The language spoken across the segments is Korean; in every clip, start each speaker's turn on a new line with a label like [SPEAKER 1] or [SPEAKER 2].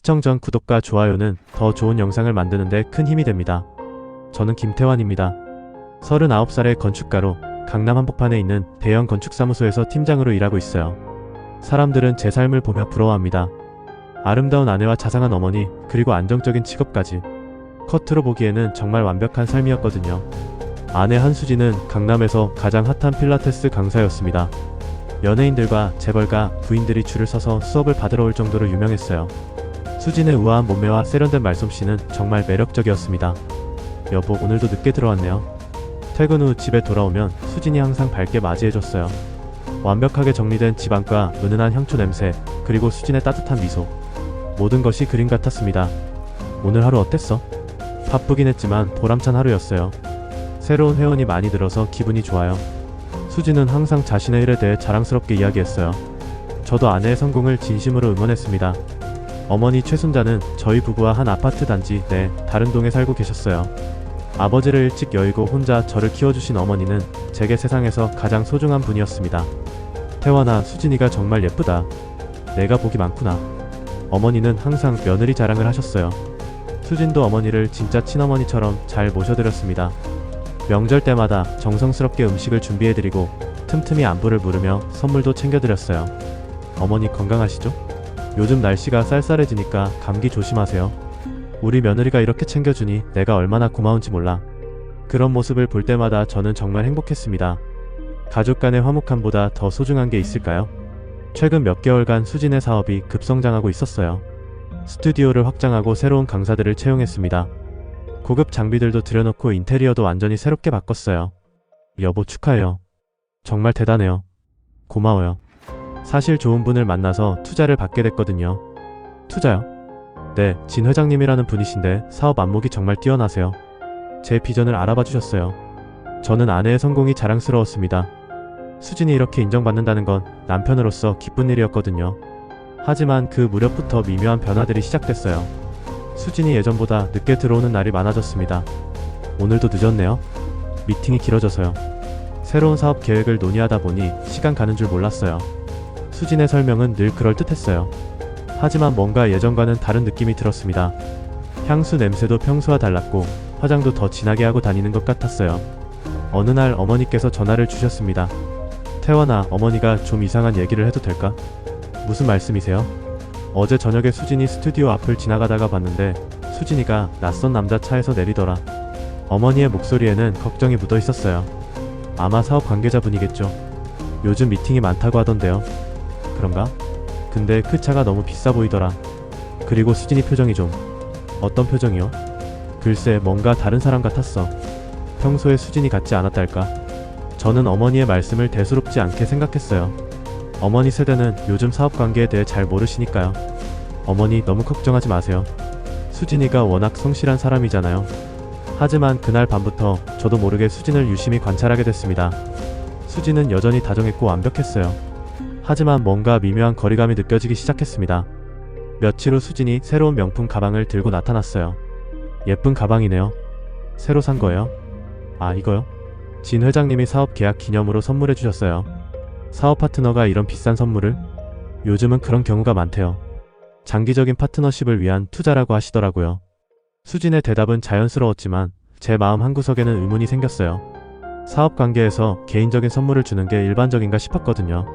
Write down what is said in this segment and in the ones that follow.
[SPEAKER 1] 시청 전 구독과 좋아요는 더 좋은 영상을 만드는 데 큰 힘이 됩니다. 저는 김태환입니다. 39살의 건축가로 강남 한복판에 있는 대형 건축사무소에서 팀장으로 일하고 있어요. 사람들은 제 삶을 보며 부러워합니다. 아름다운 아내와 자상한 어머니, 그리고 안정적인 직업까지. 겉으로 보기에는 정말 완벽한 삶이었거든요. 아내 한수진은 강남에서 가장 핫한 필라테스 강사였습니다. 연예인들과 재벌가, 부인들이 줄을 서서 수업을 받으러 올 정도로 유명했어요. 수진의 우아한 몸매와 세련된 말솜씨는 정말 매력적이었습니다. 여보, 오늘도 늦게 들어왔네요. 퇴근 후 집에 돌아오면 수진이 항상 밝게 맞이해줬어요. 완벽하게 정리된 집안과 은은한 향초 냄새, 그리고 수진의 따뜻한 미소. 모든 것이 그림 같았습니다. 오늘 하루 어땠어? 바쁘긴 했지만 보람찬 하루였어요. 새로운 회원이 많이 늘어서 기분이 좋아요. 수진은 항상 자신의 일에 대해 자랑스럽게 이야기했어요. 저도 아내의 성공을 진심으로 응원했습니다. 어머니 최순자는 저희 부부와 한 아파트 단지 내 다른 동에 살고 계셨어요. 아버지를 일찍 여의고 혼자 저를 키워주신 어머니는 제게 세상에서 가장 소중한 분이었습니다. 태환아, 수진이가 정말 예쁘다. 내가 복이 많구나. 어머니는 항상 며느리 자랑을 하셨어요. 수진도 어머니를 진짜 친어머니처럼 잘 모셔드렸습니다. 명절 때마다 정성스럽게 음식을 준비해드리고 틈틈이 안부를 물으며 선물도 챙겨드렸어요. 어머니 건강하시죠? 요즘 날씨가 쌀쌀해지니까 감기 조심하세요. 우리 며느리가 이렇게 챙겨주니 내가 얼마나 고마운지 몰라. 그런 모습을 볼 때마다 저는 정말 행복했습니다. 가족 간의 화목함보다 더 소중한 게 있을까요? 최근 몇 개월간 수진의 사업이 급성장하고 있었어요. 스튜디오를 확장하고 새로운 강사들을 채용했습니다. 고급 장비들도 들여놓고 인테리어도 완전히 새롭게 바꿨어요. 여보, 축하해요. 정말 대단해요. 고마워요. 사실 좋은 분을 만나서 투자를 받게 됐거든요. 투자요? 네, 진 회장님이라는 분이신데 사업 안목이 정말 뛰어나세요. 제 비전을 알아봐 주셨어요. 저는 아내의 성공이 자랑스러웠습니다. 수진이 이렇게 인정받는다는 건 남편으로서 기쁜 일이었거든요. 하지만 그 무렵부터 미묘한 변화들이 시작됐어요. 수진이 예전보다 늦게 들어오는 날이 많아졌습니다. 오늘도 늦었네요. 미팅이 길어져서요. 새로운 사업 계획을 논의하다 보니 시간 가는 줄 몰랐어요. 수진의 설명은 늘 그럴듯했어요. 하지만 뭔가 예전과는 다른 느낌이 들었습니다. 향수 냄새도 평소와 달랐고 화장도 더 진하게 하고 다니는 것 같았어요. 어느 날 어머니께서 전화를 주셨습니다. 태환아, 어머니가 좀 이상한 얘기를 해도 될까? 무슨 말씀이세요? 어제 저녁에 수진이 스튜디오 앞을 지나가다가 봤는데 수진이가 낯선 남자 차에서 내리더라. 어머니의 목소리에는 걱정이 묻어 있었어요. 아마 사업 관계자분이겠죠. 요즘 미팅이 많다고 하던데요. 그런가? 근데 그 차가 너무 비싸 보이더라. 그리고 수진이 표정이 좀... 어떤 표정이요? 글쎄, 뭔가 다른 사람 같았어. 평소에 수진이 같지 않았달까? 저는 어머니의 말씀을 대수롭지 않게 생각했어요. 어머니 세대는 요즘 사업 관계에 대해 잘 모르시니까요. 어머니, 너무 걱정하지 마세요. 수진이가 워낙 성실한 사람이잖아요. 하지만 그날 밤부터 저도 모르게 수진을 유심히 관찰하게 됐습니다. 수진은 여전히 다정했고 완벽했어요. 하지만 뭔가 미묘한 거리감이 느껴지기 시작했습니다. 며칠 후 수진이 새로운 명품 가방을 들고 나타났어요. 예쁜 가방이네요. 새로 산 거예요? 아, 이거요? 진 회장님이 사업 계약 기념으로 선물해 주셨어요. 사업 파트너가 이런 비싼 선물을? 요즘은 그런 경우가 많대요. 장기적인 파트너십을 위한 투자라고 하시더라고요. 수진의 대답은 자연스러웠지만 제 마음 한구석에는 의문이 생겼어요. 사업 관계에서 개인적인 선물을 주는 게 일반적인가 싶었거든요.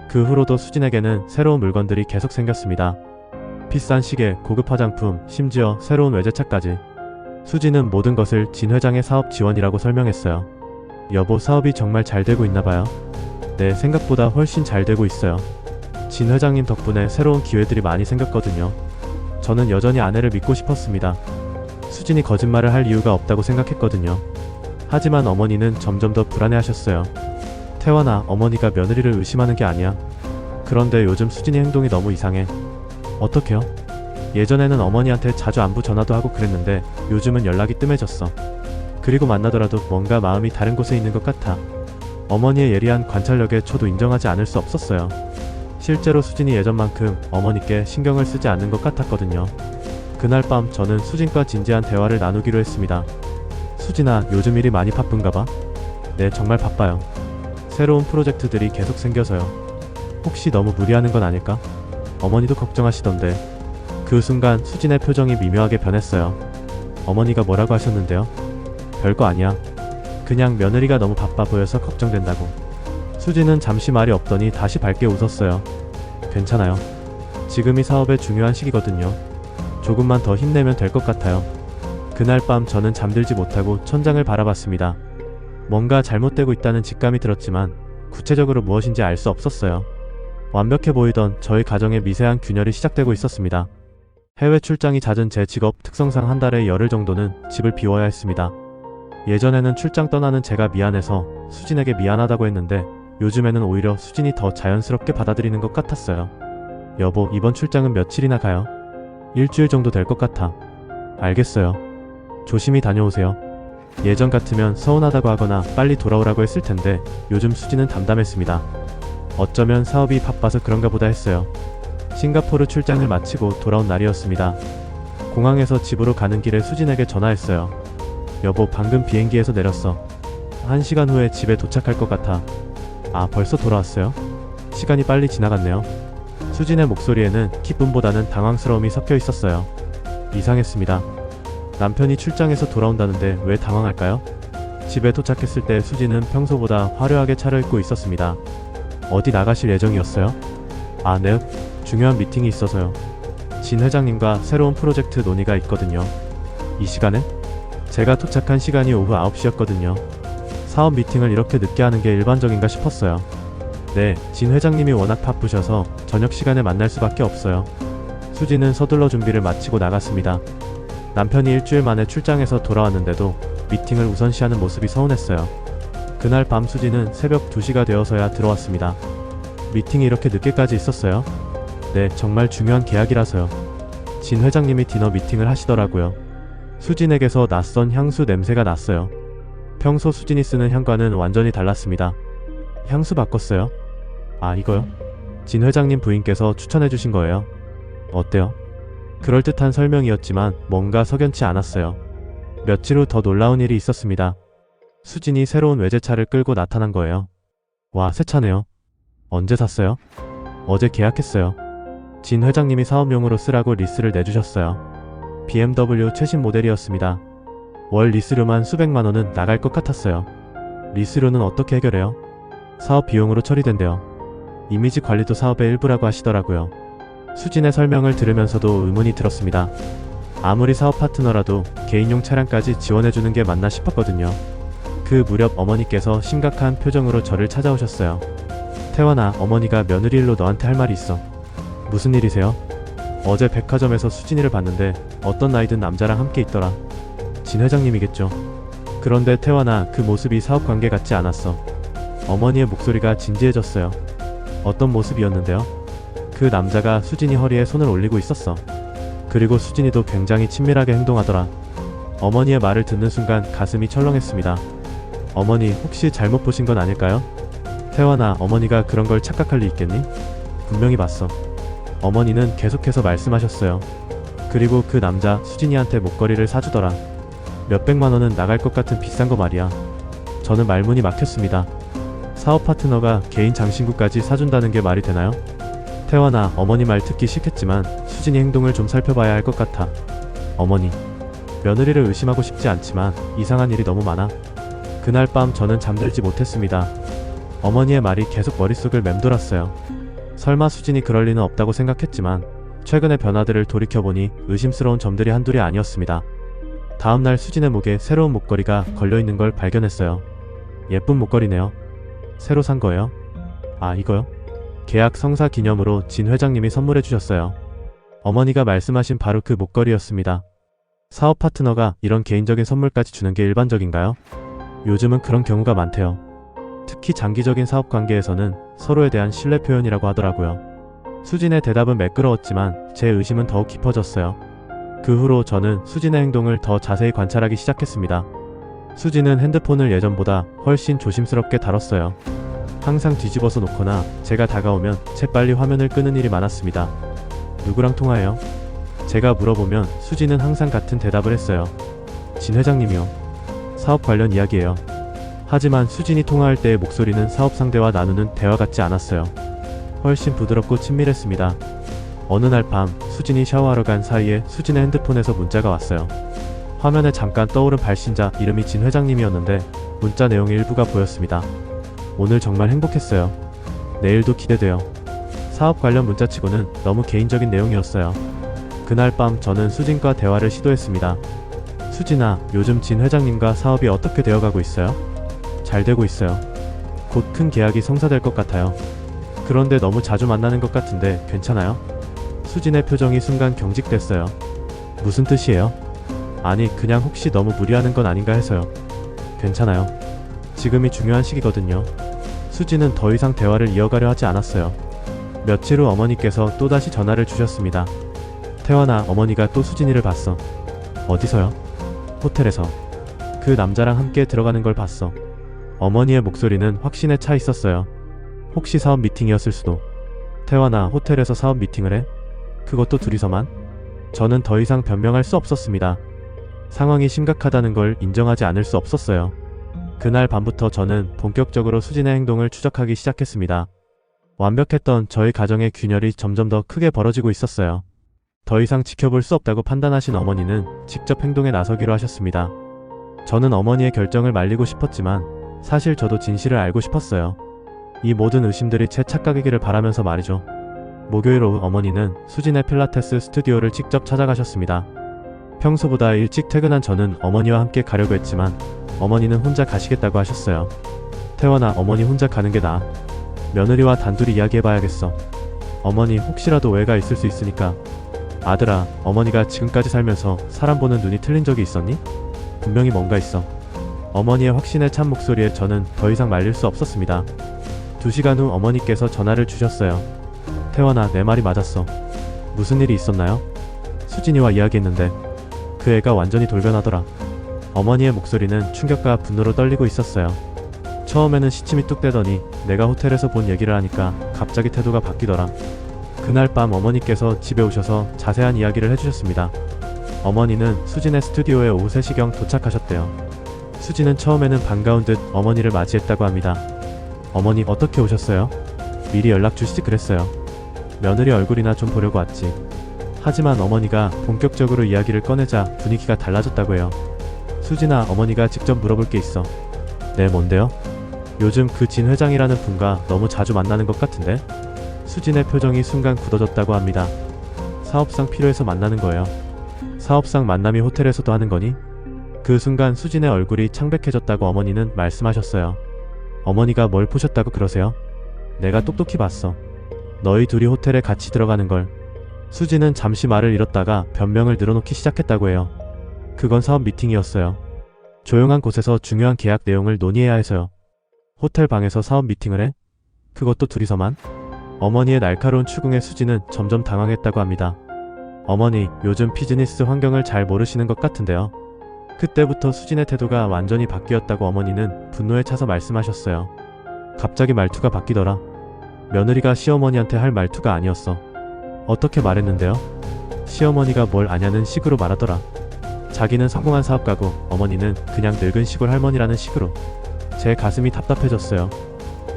[SPEAKER 1] 그 후로도 수진에게는 새로운 물건들이 계속 생겼습니다. 비싼 시계, 고급 화장품, 심지어 새로운 외제차까지. 수진은 모든 것을 진 회장의 사업 지원이라고 설명했어요. 여보, 사업이 정말 잘 되고 있나봐요. 네, 생각보다 훨씬 잘 되고 있어요. 진 회장님 덕분에 새로운 기회들이 많이 생겼거든요. 저는 여전히 아내를 믿고 싶었습니다. 수진이 거짓말을 할 이유가 없다고 생각했거든요. 하지만 어머니는 점점 더 불안해하셨어요. 태환아, 어머니가 며느리를 의심하는 게 아니야. 그런데 요즘 수진이 행동이 너무 이상해. 어떡해요? 예전에는 어머니한테 자주 안부 전화도 하고 그랬는데 요즘은 연락이 뜸해졌어. 그리고 만나더라도 뭔가 마음이 다른 곳에 있는 것 같아. 어머니의 예리한 관찰력에 저도 인정하지 않을 수 없었어요. 실제로 수진이 예전만큼 어머니께 신경을 쓰지 않는 것 같았거든요. 그날 밤 저는 수진과 진지한 대화를 나누기로 했습니다. 수진아, 요즘 일이 많이 바쁜가 봐? 네, 정말 바빠요. 새로운 프로젝트들이 계속 생겨서요. 혹시 너무 무리하는 건 아닐까? 어머니도 걱정하시던데. 그 순간 수진의 표정이 미묘하게 변했어요. 어머니가 뭐라고 하셨는데요? 별거 아니야. 그냥 며느리가 너무 바빠 보여서 걱정된다고. 수진은 잠시 말이 없더니 다시 밝게 웃었어요. 괜찮아요. 지금이 사업의 중요한 시기거든요. 조금만 더 힘내면 될 것 같아요. 그날 밤 저는 잠들지 못하고 천장을 바라봤습니다. 뭔가 잘못되고 있다는 직감이 들었지만 구체적으로 무엇인지 알 수 없었어요. 완벽해 보이던 저희 가정의 미세한 균열이 시작되고 있었습니다. 해외 출장이 잦은 제 직업 특성상 한 달에 열흘 정도는 집을 비워야 했습니다. 예전에는 출장 떠나는 제가 미안해서 수진에게 미안하다고 했는데 요즘에는 오히려 수진이 더 자연스럽게 받아들이는 것 같았어요. 여보, 이번 출장은 며칠이나 가요? 일주일 정도 될 것 같아. 알겠어요. 조심히 다녀오세요. 예전 같으면 서운하다고 하거나 빨리 돌아오라고 했을 텐데 요즘 수진은 담담했습니다. 어쩌면 사업이 바빠서 그런가 보다 했어요. 싱가포르 출장을 마치고 돌아온 날이었습니다. 공항에서 집으로 가는 길에 수진에게 전화했어요. 여보, 방금 비행기에서 내렸어. 1시간 후에 집에 도착할 것 같아. 아, 벌써 돌아왔어요? 시간이 빨리 지나갔네요. 수진의 목소리에는 기쁨보다는 당황스러움이 섞여 있었어요. 이상했습니다. 남편이 출장에서 돌아온다는데 왜 당황할까요? 집에 도착했을 때 수진은 평소보다 화려하게 차려입고 있었습니다. 어디 나가실 예정이었어요? 아, 네. 중요한 미팅이 있어서요. 진 회장님과 새로운 프로젝트 논의가 있거든요. 이 시간에? 제가 도착한 시간이 오후 9시였거든요. 사업 미팅을 이렇게 늦게 하는 게 일반적인가 싶었어요. 네, 진 회장님이 워낙 바쁘셔서 저녁 시간에 만날 수밖에 없어요. 수진은 서둘러 준비를 마치고 나갔습니다. 남편이 일주일 만에 출장에서 돌아왔는데도 미팅을 우선시하는 모습이 서운했어요. 그날 밤 수진은 새벽 2시가 되어서야 들어왔습니다. 미팅이 이렇게 늦게까지 있었어요? 네, 정말 중요한 계약이라서요. 진 회장님이 디너 미팅을 하시더라고요. 수진에게서 낯선 향수 냄새가 났어요. 평소 수진이 쓰는 향과는 완전히 달랐습니다. 향수 바꿨어요? 아, 이거요? 진 회장님 부인께서 추천해주신 거예요. 어때요? 그럴듯한 설명이었지만 뭔가 석연치 않았어요. 며칠 후 더 놀라운 일이 있었습니다. 수진이 새로운 외제차를 끌고 나타난 거예요. 와, 새 차네요. 언제 샀어요? 어제 계약했어요. 진 회장님이 사업용으로 쓰라고 리스를 내주셨어요. BMW 최신 모델이었습니다. 월 리스료만 수백만 원은 나갈 것 같았어요. 리스료는 어떻게 해결해요? 사업 비용으로 처리된대요. 이미지 관리도 사업의 일부라고 하시더라고요. 수진의 설명을 들으면서도 의문이 들었습니다. 아무리 사업 파트너라도 개인용 차량까지 지원해주는 게 맞나 싶었거든요. 그 무렵 어머니께서 심각한 표정으로 저를 찾아오셨어요. 태환아, 어머니가 며느리 일로 너한테 할 말이 있어. 무슨 일이세요? 어제 백화점에서 수진이를 봤는데 어떤 나이 든 남자랑 함께 있더라. 진 회장님이겠죠. 그런데 태환아, 그 모습이 사업 관계 같지 않았어. 어머니의 목소리가 진지해졌어요. 어떤 모습이었는데요? 그 남자가 수진이 허리에 손을 올리고 있었어. 그리고 수진이도 굉장히 친밀하게 행동하더라. 어머니의 말을 듣는 순간 가슴이 철렁했습니다. 어머니, 혹시 잘못 보신 건 아닐까요? 태환아, 어머니가 그런 걸 착각할 리 있겠니? 분명히 봤어. 어머니는 계속해서 말씀하셨어요. 그리고 그 남자 수진이한테 목걸이를 사주더라. 몇백만 원은 나갈 것 같은 비싼 거 말이야. 저는 말문이 막혔습니다. 사업 파트너가 개인 장신구까지 사준다는 게 말이 되나요? 태환아, 어머니 말 듣기 싫겠지만 수진이 행동을 좀 살펴봐야 할 것 같아. 어머니, 며느리를 의심하고 싶지 않지만 이상한 일이 너무 많아. 그날 밤 저는 잠들지 못했습니다. 어머니의 말이 계속 머릿속을 맴돌았어요. 설마 수진이 그럴 리는 없다고 생각했지만 최근의 변화들을 돌이켜보니 의심스러운 점들이 한둘이 아니었습니다. 다음날 수진의 목에 새로운 목걸이가 걸려있는 걸 발견했어요. 예쁜 목걸이네요. 새로 산 거예요? 아, 이거요? 계약 성사 기념으로 진 회장님이 선물해 주셨어요. 어머니가 말씀하신 바로 그 목걸이였습니다. 사업 파트너가 이런 개인적인 선물까지 주는 게 일반적인가요? 요즘은 그런 경우가 많대요. 특히 장기적인 사업 관계에서는 서로에 대한 신뢰 표현이라고 하더라고요. 수진의 대답은 매끄러웠지만 제 의심은 더욱 깊어졌어요. 그 후로 저는 수진의 행동을 더 자세히 관찰하기 시작했습니다. 수진은 핸드폰을 예전보다 훨씬 조심스럽게 다뤘어요. 항상 뒤집어서 놓거나 제가 다가오면 재빨리 화면을 끄는 일이 많았습니다. 누구랑 통화해요? 제가 물어보면 수진은 항상 같은 대답을 했어요. 진 회장님이요. 사업 관련 이야기예요. 하지만 수진이 통화할 때의 목소리는 사업 상대와 나누는 대화 같지 않았어요. 훨씬 부드럽고 친밀했습니다. 어느 날 밤 수진이 샤워하러 간 사이에 수진의 핸드폰에서 문자가 왔어요. 화면에 잠깐 떠오른 발신자 이름이 진 회장님이었는데 문자 내용의 일부가 보였습니다. 오늘 정말 행복했어요. 내일도 기대돼요. 사업 관련 문자치고는 너무 개인적인 내용이었어요. 그날 밤 저는 수진과 대화를 시도했습니다. 수진아, 요즘 진 회장님과 사업이 어떻게 되어가고 있어요? 잘 되고 있어요. 곧 큰 계약이 성사될 것 같아요. 그런데 너무 자주 만나는 것 같은데 괜찮아요? 수진의 표정이 순간 경직됐어요. 무슨 뜻이에요? 아니, 그냥 혹시 너무 무리하는 건 아닌가 해서요. 괜찮아요. 지금이 중요한 시기거든요. 수진은 더 이상 대화를 이어가려 하지 않았어요. 며칠 후 어머니께서 또다시 전화를 주셨습니다. 태환아, 어머니가 또 수진이를 봤어. 어디서요? 호텔에서. 그 남자랑 함께 들어가는 걸 봤어. 어머니의 목소리는 확신에 차 있었어요. 혹시 사업 미팅이었을 수도. 태환아, 호텔에서 사업 미팅을 해? 그것도 둘이서만? 저는 더 이상 변명할 수 없었습니다. 상황이 심각하다는 걸 인정하지 않을 수 없었어요. 그날 밤부터 저는 본격적으로 수진의 행동을 추적하기 시작했습니다. 완벽했던 저희 가정의 균열이 점점 더 크게 벌어지고 있었어요. 더 이상 지켜볼 수 없다고 판단하신 어머니는 직접 행동에 나서기로 하셨습니다. 저는 어머니의 결정을 말리고 싶었지만 사실 저도 진실을 알고 싶었어요. 이 모든 의심들이 제 착각이기를 바라면서 말이죠. 목요일 오후 어머니는 수진의 필라테스 스튜디오를 직접 찾아가셨습니다. 평소보다 일찍 퇴근한 저는 어머니와 함께 가려고 했지만 어머니는 혼자 가시겠다고 하셨어요. 태원아, 어머니 혼자 가는 게 나아. 며느리와 단둘이 이야기해봐야겠어. 어머니 혹시라도 오해가 있을 수 있으니까. 아들아, 어머니가 지금까지 살면서 사람 보는 눈이 틀린 적이 있었니? 분명히 뭔가 있어. 어머니의 확신에 찬 목소리에 저는 더 이상 말릴 수 없었습니다. 2시간 후 어머니께서 전화를 주셨어요. 태원아, 내 말이 맞았어. 무슨 일이 있었나요? 수진이와 이야기했는데 그 애가 완전히 돌변하더라. 어머니의 목소리는 충격과 분노로 떨리고 있었어요. 처음에는 시침이 뚝 떼더니 내가 호텔에서 본 얘기를 하니까 갑자기 태도가 바뀌더라. 그날 밤 어머니께서 집에 오셔서 자세한 이야기를 해주셨습니다. 어머니는 수진의 스튜디오에 오후 3시경 도착하셨대요. 수진은 처음에는 반가운 듯 어머니를 맞이했다고 합니다. 어머니, 어떻게 오셨어요? 미리 연락 주시지 그랬어요. 며느리 얼굴이나 좀 보려고 왔지. 하지만 어머니가 본격적으로 이야기를 꺼내자 분위기가 달라졌다고 해요. 수진아, 어머니가 직접 물어볼 게 있어. 네, 뭔데요? 요즘 그 진 회장이라는 분과 너무 자주 만나는 것 같은데? 수진의 표정이 순간 굳어졌다고 합니다. 사업상 필요해서 만나는 거예요. 사업상 만남이 호텔에서도 하는 거니? 그 순간 수진의 얼굴이 창백해졌다고 어머니는 말씀하셨어요. 어머니가 뭘 보셨다고 그러세요? 내가 똑똑히 봤어. 너희 둘이 호텔에 같이 들어가는 걸. 수진은 잠시 말을 잃었다가 변명을 늘어놓기 시작했다고 해요. 그건 사업 미팅이었어요. 조용한 곳에서 중요한 계약 내용을 논의해야 해서요. 호텔 방에서 사업 미팅을 해? 그것도 둘이서만? 어머니의 날카로운 추궁에 수진은 점점 당황했다고 합니다. 어머니, 요즘 비즈니스 환경을 잘 모르시는 것 같은데요. 그때부터 수진의 태도가 완전히 바뀌었다고 어머니는 분노에 차서 말씀하셨어요. 갑자기 말투가 바뀌더라. 며느리가 시어머니한테 할 말투가 아니었어. 어떻게 말했는데요? 시어머니가 뭘 아냐는 식으로 말하더라. 자기는 성공한 사업가고 어머니는 그냥 늙은 시골 할머니라는 식으로. 제 가슴이 답답해졌어요.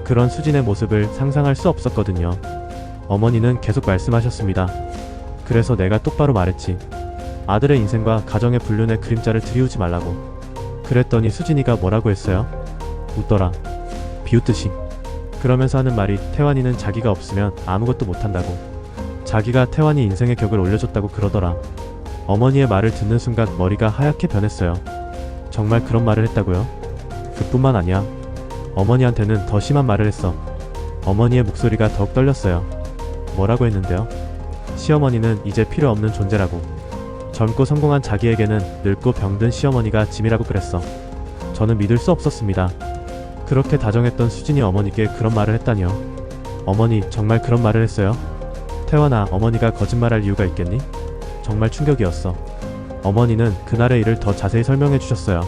[SPEAKER 1] 그런 수진의 모습을 상상할 수 없었거든요. 어머니는 계속 말씀하셨습니다. 그래서 내가 똑바로 말했지. 아들의 인생과 가정의 불륜의 그림자를 들이우지 말라고. 그랬더니 수진이가 뭐라고 했어요? 웃더라. 비웃듯이. 그러면서 하는 말이 태환이는 자기가 없으면 아무것도 못한다고. 자기가 태환이 인생의 격을 올려줬다고 그러더라. 어머니의 말을 듣는 순간 머리가 하얗게 변했어요. 정말 그런 말을 했다고요? 그뿐만 아니야. 어머니한테는 더 심한 말을 했어. 어머니의 목소리가 더욱 떨렸어요. 뭐라고 했는데요? 시어머니는 이제 필요 없는 존재라고. 젊고 성공한 자기에게는 늙고 병든 시어머니가 짐이라고 그랬어. 저는 믿을 수 없었습니다. 그렇게 다정했던 수진이 어머니께 그런 말을 했다니요. 어머니, 정말 그런 말을 했어요? 태환아, 어머니가 거짓말할 이유가 있겠니? 정말 충격이었어. 어머니는 그날의 일을 더 자세히 설명해 주셨어요.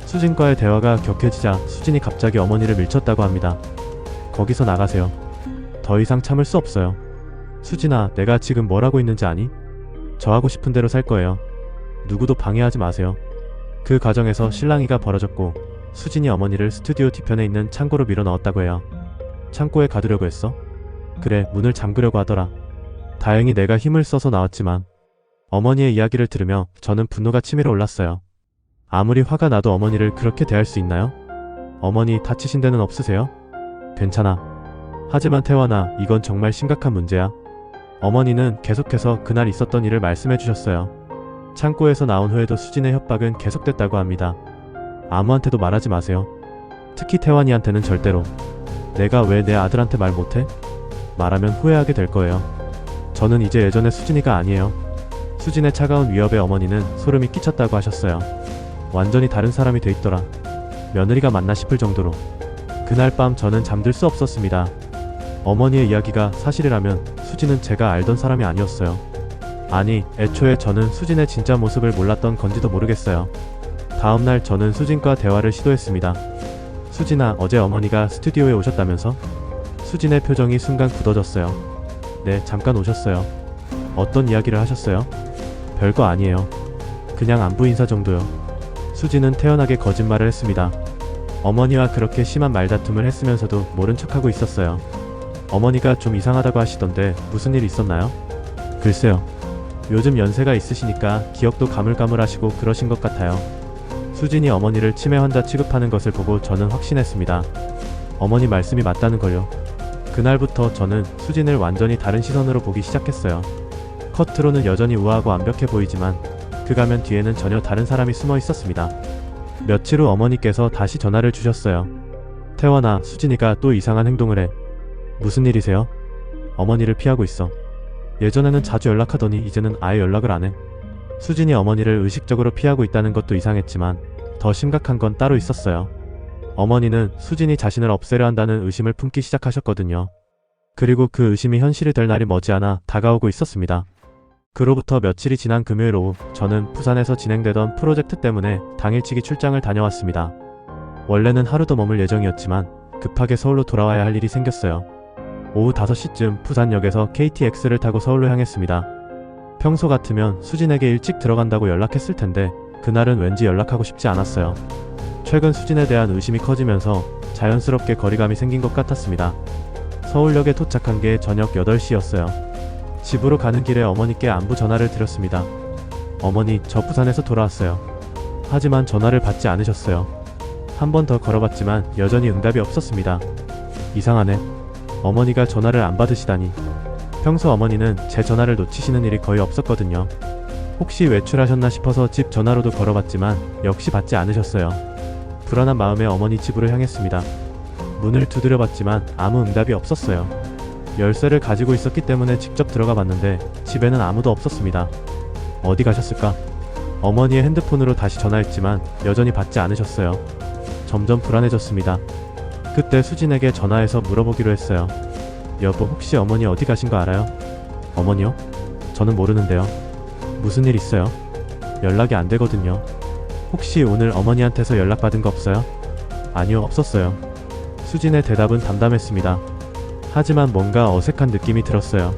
[SPEAKER 1] 수진과의 대화가 격해지자 수진이 갑자기 어머니를 밀쳤다고 합니다. 거기서 나가세요. 더 이상 참을 수 없어요. 수진아, 내가 지금 뭘 하고 있는지 아니? 저 하고 싶은 대로 살 거예요. 누구도 방해하지 마세요. 그 과정에서 실랑이가 벌어졌고 수진이 어머니를 스튜디오 뒤편에 있는 창고로 밀어 넣었다고 해요. 창고에 가두려고 했어? 그래, 문을 잠그려고 하더라. 다행히 내가 힘을 써서 나왔지만 어머니의 이야기를 들으며 저는 분노가 치밀어 올랐어요. 아무리 화가 나도 어머니를 그렇게 대할 수 있나요? 어머니 다치신 데는 없으세요? 괜찮아. 하지만 태환아, 이건 정말 심각한 문제야. 어머니는 계속해서 그날 있었던 일을 말씀해 주셨어요. 창고에서 나온 후에도 수진의 협박은 계속됐다고 합니다. 아무한테도 말하지 마세요. 특히 태환이한테는 절대로. 내가 왜 내 아들한테 말 못해? 말하면 후회하게 될 거예요. 저는 이제 예전의 수진이가 아니에요. 수진의 차가운 위협에 어머니는 소름이 끼쳤다고 하셨어요. 완전히 다른 사람이 돼 있더라. 며느리가 맞나 싶을 정도로. 그날 밤 저는 잠들 수 없었습니다. 어머니의 이야기가 사실이라면 수진은 제가 알던 사람이 아니었어요. 아니, 애초에 저는 수진의 진짜 모습을 몰랐던 건지도 모르겠어요. 다음날 저는 수진과 대화를 시도했습니다. 수진아, 어제 어머니가 스튜디오에 오셨다면서? 수진의 표정이 순간 굳어졌어요. 네, 잠깐 오셨어요. 어떤 이야기를 하셨어요? 별거 아니에요. 그냥 안부 인사 정도요. 수진은 태연하게 거짓말을 했습니다. 어머니와 그렇게 심한 말다툼을 했으면서도 모른 척하고 있었어요. 어머니가 좀 이상하다고 하시던데 무슨 일 있었나요? 글쎄요. 요즘 연세가 있으시니까 기억도 가물가물하시고 그러신 것 같아요. 수진이 어머니를 치매 환자 취급하는 것을 보고 저는 확신했습니다. 어머니 말씀이 맞다는 걸요. 그날부터 저는 수진을 완전히 다른 시선으로 보기 시작했어요. 겉으로는 여전히 우아하고 완벽해 보이지만 그 가면 뒤에는 전혀 다른 사람이 숨어 있었습니다. 며칠 후 어머니께서 다시 전화를 주셨어요. 태원아, 수진이가 또 이상한 행동을 해. 무슨 일이세요? 어머니를 피하고 있어. 예전에는 자주 연락하더니 이제는 아예 연락을 안 해. 수진이 어머니를 의식적으로 피하고 있다는 것도 이상했지만 더 심각한 건 따로 있었어요. 어머니는 수진이 자신을 없애려 한다는 의심을 품기 시작하셨거든요. 그리고 그 의심이 현실이 될 날이 머지않아 다가오고 있었습니다. 그로부터 며칠이 지난 금요일 오후, 저는 부산에서 진행되던 프로젝트 때문에 당일치기 출장을 다녀왔습니다. 원래는 하루 더 머물 예정이었지만 급하게 서울로 돌아와야 할 일이 생겼어요. 오후 5시쯤 부산역에서 KTX를 타고 서울로 향했습니다. 평소 같으면 수진에게 일찍 들어간다고 연락했을 텐데 그날은 왠지 연락하고 싶지 않았어요. 최근 수진에 대한 의심이 커지면서 자연스럽게 거리감이 생긴 것 같았습니다. 서울역에 도착한 게 저녁 8시였어요. 집으로 가는 길에 어머니께 안부 전화를 드렸습니다. 어머니, 저 부산에서 돌아왔어요. 하지만 전화를 받지 않으셨어요. 한 번 더 걸어봤지만 여전히 응답이 없었습니다. 이상하네. 어머니가 전화를 안 받으시다니. 평소 어머니는 제 전화를 놓치시는 일이 거의 없었거든요. 혹시 외출하셨나 싶어서 집 전화로도 걸어봤지만 역시 받지 않으셨어요. 불안한 마음에 어머니 집으로 향했습니다. 문을 두드려봤지만 아무 응답이 없었어요. 열쇠를 가지고 있었기 때문에 직접 들어가 봤는데 집에는 아무도 없었습니다. 어디 가셨을까? 어머니의 핸드폰으로 다시 전화했지만 여전히 받지 않으셨어요. 점점 불안해졌습니다. 그때 수진에게 전화해서 물어보기로 했어요. 여보, 혹시 어머니 어디 가신 거 알아요? 어머니요? 저는 모르는데요. 무슨 일 있어요? 연락이 안 되거든요. 혹시 오늘 어머니한테서 연락받은 거 없어요? 아니요, 없었어요. 수진의 대답은 담담했습니다. 하지만 뭔가 어색한 느낌이 들었어요.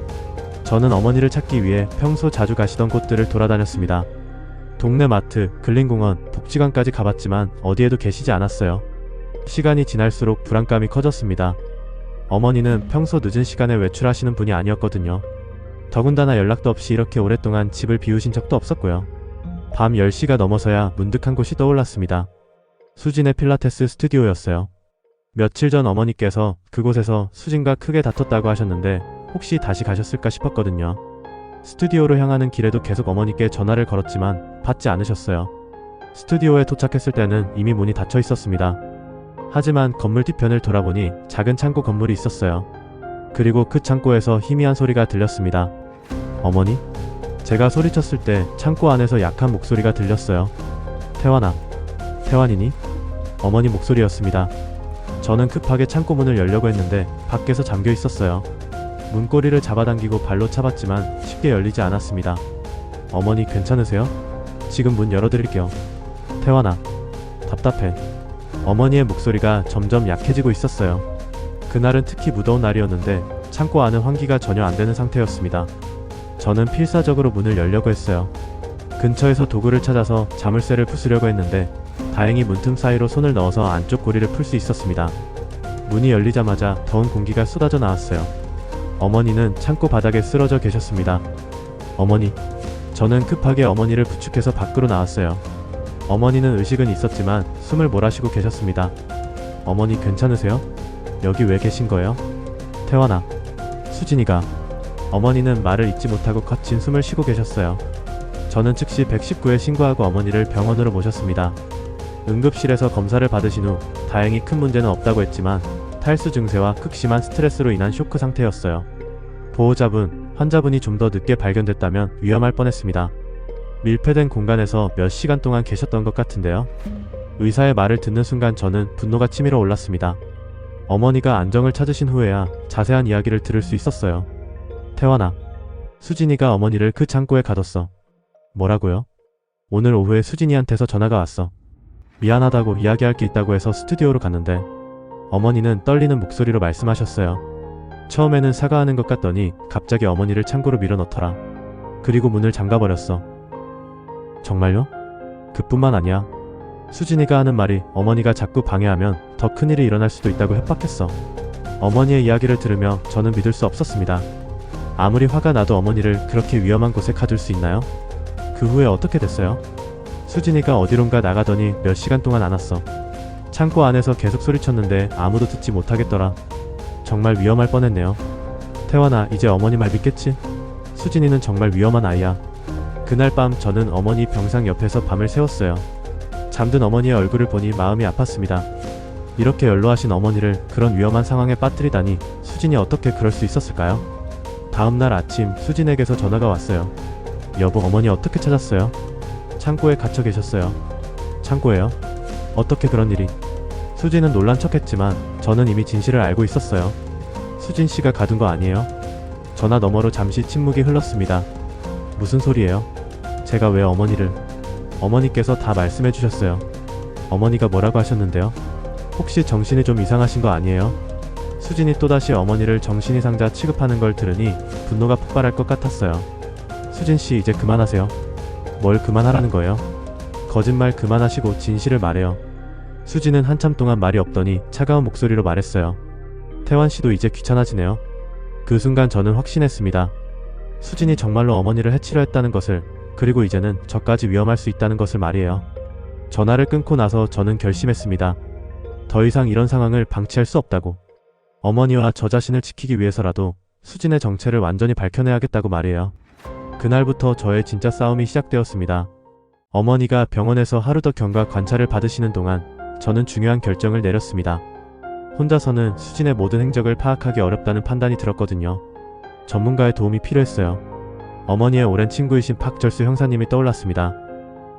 [SPEAKER 1] 저는 어머니를 찾기 위해 평소 자주 가시던 곳들을 돌아다녔습니다. 동네 마트, 근린공원, 복지관까지 가봤지만 어디에도 계시지 않았어요. 시간이 지날수록 불안감이 커졌습니다. 어머니는 평소 늦은 시간에 외출하시는 분이 아니었거든요. 더군다나 연락도 없이 이렇게 오랫동안 집을 비우신 적도 없었고요. 밤 10시가 넘어서야 문득 한 곳이 떠올랐습니다. 수진의 필라테스 스튜디오였어요. 며칠 전 어머니께서 그곳에서 수진과 크게 다퉜다고 하셨는데 혹시 다시 가셨을까 싶었거든요. 스튜디오로 향하는 길에도 계속 어머니께 전화를 걸었지만 받지 않으셨어요. 스튜디오에 도착했을 때는 이미 문이 닫혀 있었습니다. 하지만 건물 뒤편을 돌아보니 작은 창고 건물이 있었어요. 그리고 그 창고에서 희미한 소리가 들렸습니다. 어머니? 제가 소리쳤을 때 창고 안에서 약한 목소리가 들렸어요. 태환아. 태환이니? 어머니 목소리였습니다. 저는 급하게 창고 문을 열려고 했는데 밖에서 잠겨 있었어요. 문고리를 잡아당기고 발로 차봤지만 쉽게 열리지 않았습니다. 어머니 괜찮으세요? 지금 문 열어드릴게요. 태환아. 답답해. 어머니의 목소리가 점점 약해지고 있었어요. 그날은 특히 무더운 날이었는데 창고 안은 환기가 전혀 안 되는 상태였습니다. 저는 필사적으로 문을 열려고 했어요. 근처에서 도구를 찾아서 자물쇠를 부수려고 했는데 다행히 문틈 사이로 손을 넣어서 안쪽 고리를 풀 수 있었습니다. 문이 열리자마자 더운 공기가 쏟아져 나왔어요. 어머니는 창고 바닥에 쓰러져 계셨습니다. 어머니. 저는 급하게 어머니를 부축해서 밖으로 나왔어요. 어머니는 의식은 있었지만 숨을 몰아쉬고 계셨습니다. 어머니 괜찮으세요? 여기 왜 계신 거예요? 태환아. 수진이가. 어머니는 말을 잇지 못하고 거친 숨을 쉬고 계셨어요. 저는 즉시 119에 신고하고 어머니를 병원으로 모셨습니다. 응급실에서 검사를 받으신 후 다행히 큰 문제는 없다고 했지만 탈수 증세와 극심한 스트레스로 인한 쇼크 상태였어요. 보호자분, 환자분이 좀 더 늦게 발견됐다면 위험할 뻔했습니다. 밀폐된 공간에서 몇 시간 동안 계셨던 것 같은데요. 의사의 말을 듣는 순간 저는 분노가 치밀어 올랐습니다. 어머니가 안정을 찾으신 후에야 자세한 이야기를 들을 수 있었어요. 태환아. 수진이가 어머니를 그 창고에 가뒀어. 뭐라고요? 오늘 오후에 수진이한테서 전화가 왔어. 미안하다고 이야기할 게 있다고 해서 스튜디오로 갔는데 어머니는 떨리는 목소리로 말씀하셨어요. 처음에는 사과하는 것 같더니 갑자기 어머니를 창고로 밀어넣더라. 그리고 문을 잠가버렸어. 정말요? 그뿐만 아니야. 수진이가 하는 말이 어머니가 자꾸 방해하면 더 큰일이 일어날 수도 있다고 협박했어. 어머니의 이야기를 들으며 저는 믿을 수 없었습니다. 아무리 화가 나도 어머니를 그렇게 위험한 곳에 가둘 수 있나요? 그 후에 어떻게 됐어요? 수진이가 어디론가 나가더니 몇 시간 동안 안 왔어. 창고 안에서 계속 소리쳤는데 아무도 듣지 못하겠더라. 정말 위험할 뻔했네요. 태환아, 이제 어머니 말 믿겠지? 수진이는 정말 위험한 아이야. 그날 밤 저는 어머니 병상 옆에서 밤을 새웠어요. 잠든 어머니의 얼굴을 보니 마음이 아팠습니다. 이렇게 연로하신 어머니를 그런 위험한 상황에 빠뜨리다니 수진이 어떻게 그럴 수 있었을까요? 다음날 아침 수진에게서 전화가 왔어요. 여보, 어머니 어떻게 찾았어요? 창고에 갇혀 계셨어요. 창고에요? 어떻게 그런 일이? 수진은 놀란 척했지만 저는 이미 진실을 알고 있었어요. 수진 씨가 가둔 거 아니에요? 전화 너머로 잠시 침묵이 흘렀습니다. 무슨 소리예요? 제가 왜 어머니를... 어머니께서 다 말씀해 주셨어요. 어머니가 뭐라고 하셨는데요? 혹시 정신이 좀 이상하신 거 아니에요? 수진이 또다시 어머니를 정신이상자 취급하는 걸 들으니 분노가 폭발할 것 같았어요. 수진 씨, 이제 그만하세요. 뭘 그만하라는 거예요? 거짓말 그만하시고 진실을 말해요. 수진은 한참 동안 말이 없더니 차가운 목소리로 말했어요. 태환 씨도 이제 귀찮아지네요. 그 순간 저는 확신했습니다. 수진이 정말로 어머니를 해치려 했다는 것을, 그리고 이제는 저까지 위험할 수 있다는 것을 말이에요. 전화를 끊고 나서 저는 결심했습니다. 더 이상 이런 상황을 방치할 수 없다고. 어머니와 저 자신을 지키기 위해서라도 수진의 정체를 완전히 밝혀내야겠다고 말이에요. 그날부터 저의 진짜 싸움이 시작되었습니다. 어머니가 병원에서 하루 더 경과 관찰을 받으시는 동안 저는 중요한 결정을 내렸습니다. 혼자서는 수진의 모든 행적을 파악하기 어렵다는 판단이 들었거든요. 전문가의 도움이 필요했어요. 어머니의 오랜 친구이신 박절수 형사님이 떠올랐습니다.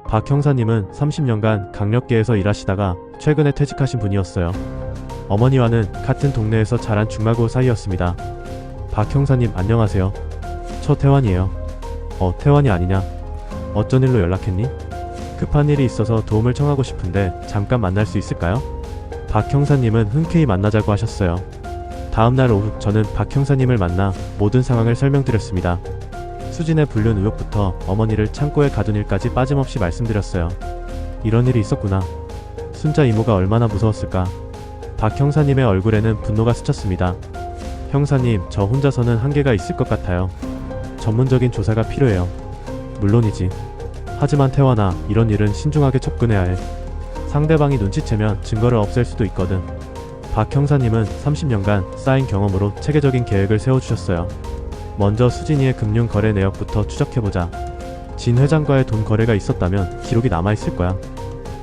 [SPEAKER 1] 박 형사님은 30년간 강력계에서 일하시다가 최근에 퇴직하신 분이었어요. 어머니와는 같은 동네에서 자란 중마고 사이였습니다. 박 형사님 안녕하세요. 저 태환이에요. 태환이 아니냐? 어쩐 일로 연락했니? 급한 일이 있어서 도움을 청하고 싶은데 잠깐 만날 수 있을까요? 박 형사님은 흔쾌히 만나자고 하셨어요. 다음날 오후 저는 박 형사님을 만나 모든 상황을 설명드렸습니다. 수진의 불륜 의혹부터 어머니를 창고에 가둔 일까지 빠짐없이 말씀드렸어요. 이런 일이 있었구나. 순자 이모가 얼마나 무서웠을까. 박 형사님의 얼굴에는 분노가 스쳤습니다. 형사님, 저 혼자서는 한계가 있을 것 같아요. 전문적인 조사가 필요해요. 물론이지. 하지만 태환아, 이런 일은 신중하게 접근해야 해. 상대방이 눈치채면 증거를 없앨 수도 있거든. 박 형사님은 30년간 쌓인 경험으로 체계적인 계획을 세워주셨어요. 먼저 수진이의 금융 거래 내역부터 추적해보자. 진 회장과의 돈 거래가 있었다면 기록이 남아있을 거야.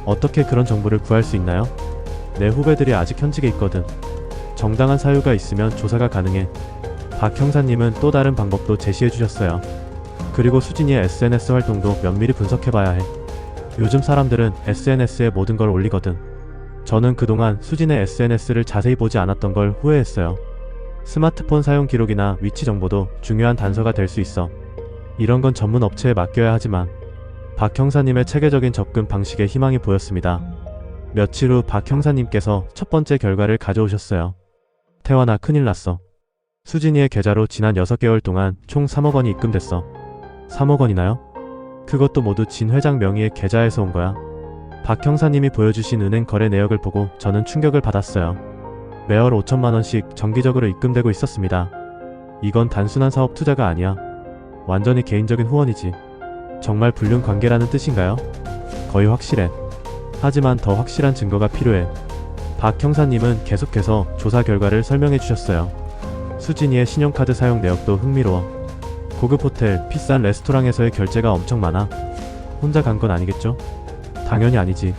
[SPEAKER 1] 어떻게 그런 정보를 구할 수 있나요? 내 후배들이 아직 현직에 있거든. 정당한 사유가 있으면 조사가 가능해. 박 형사님은 또 다른 방법도 제시해주셨어요. 그리고 수진이의 SNS 활동도 면밀히 분석해봐야 해. 요즘 사람들은 SNS에 모든 걸 올리거든. 저는 그동안 수진의 SNS를 자세히 보지 않았던 걸 후회했어요. 스마트폰 사용 기록이나 위치 정보도 중요한 단서가 될 수 있어. 이런 건 전문 업체에 맡겨야 하지만 박 형사님의 체계적인 접근 방식에 희망이 보였습니다. 며칠 후 박 형사님께서 첫 번째 결과를 가져오셨어요. 태환아, 큰일 났어. 수진이의 계좌로 지난 6개월 동안 총 3억 원이 입금됐어. 3억 원이나요? 그것도 모두 진 회장 명의의 계좌에서 온 거야. 박 형사님이 보여주신 은행 거래 내역을 보고 저는 충격을 받았어요. 매월 5천만 원씩 정기적으로 입금되고 있었습니다. 이건 단순한 사업 투자가 아니야. 완전히 개인적인 후원이지. 정말 불륜 관계라는 뜻인가요? 거의 확실해. 하지만 더 확실한 증거가 필요해. 박 형사님은 계속해서 조사 결과를 설명해 주셨어요. 수진이의 신용카드 사용 내역도 흥미로워. 고급 호텔, 비싼 레스토랑에서의 결제가 엄청 많아. 혼자 간 건 아니겠죠? 당연히 아니지.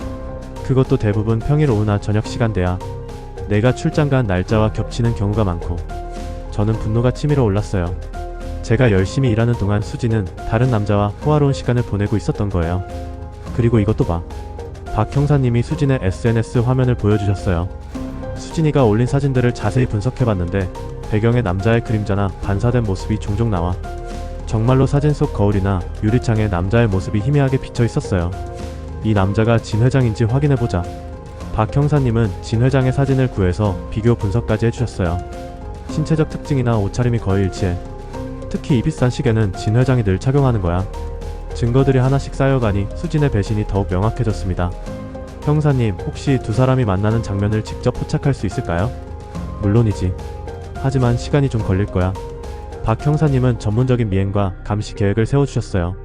[SPEAKER 1] 그것도 대부분 평일 오후나 저녁 시간대야. 내가 출장 간 날짜와 겹치는 경우가 많고. 저는 분노가 치밀어 올랐어요. 제가 열심히 일하는 동안 수지는 다른 남자와 호화로운 시간을 보내고 있었던 거예요. 그리고 이것도 봐. 박 형사님이 수진의 SNS 화면을 보여주셨어요. 수진이가 올린 사진들을 자세히 분석해봤는데 배경에 남자의 그림자나 반사된 모습이 종종 나와. 정말로 사진 속 거울이나 유리창에 남자의 모습이 희미하게 비쳐 있었어요. 이 남자가 진 회장인지 확인해보자. 박 형사님은 진 회장의 사진을 구해서 비교 분석까지 해주셨어요. 신체적 특징이나 옷차림이 거의 일치해. 특히 이 비싼 시계는 진 회장이 늘 착용하는 거야. 증거들이 하나씩 쌓여가니 수진의 배신이 더욱 명확해졌습니다. 형사님, 혹시 두 사람이 만나는 장면을 직접 포착할 수 있을까요? 물론이지. 하지만 시간이 좀 걸릴 거야. 박 형사님은 전문적인 미행과 감시 계획을 세워주셨어요.